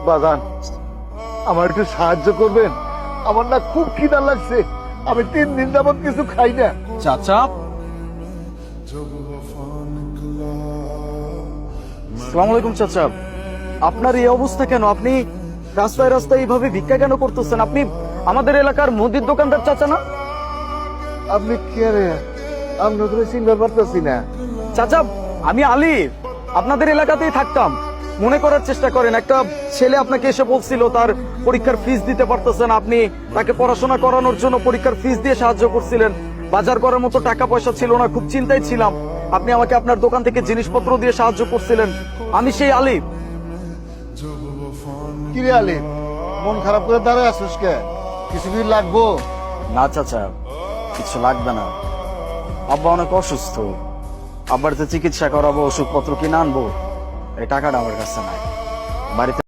বাজান, আমার একটু সাহায্য করবেন? আমার না খুব খিদা লাগছে, আমি 3 দিন যাবত কিছু খাই না। চাচা, আসসালামু আলাইকুম চাচা। আপনার এই অবস্থা কেন? আপনি রাস্তায় রাস্তায় এইভাবে ভিক্ষা কেন করতেছেন? আপনি আমাদের এলাকার মুদির দোকানদার চাচা না? আপনি কে রে? আমরা তো চিনতে পারতেছি না। চাচা, আমি আলিফ, আপনাদের এলাকাতেই থাকতাম। মনে করার চেষ্টা করেন, একটা ছেলে আপনাকে এসে বলছিল তার পরীক্ষার ফিস দিতে পারতেছেন, আপনি তাকে পড়াশোনা করানোর জন্য পরীক্ষার ফিস দিয়ে সাহায্য করছিলেন। বাজার করার মতো টাকা পয়সা ছিল না, খুব চিন্তায় ছিলাম। আপনি আমাকে আপনার দোকান থেকে জিনিসপত্র দিয়ে সাহায্য করছিলেন। আমি সেই আলিফ। কি রে আলিফ, মন খারাপ করে দাঁড়ায় আসিস কে? কিছু কি লাগবো? না চাচা, কিছু লাগবে না। আব্বা অনেক অসুস্থ, আব্বার তো চিকিৎসা করাবো, ওষুধপত্র কিনে আনবো, এই টাকাটা আমার কাছে নাই। বাড়িতে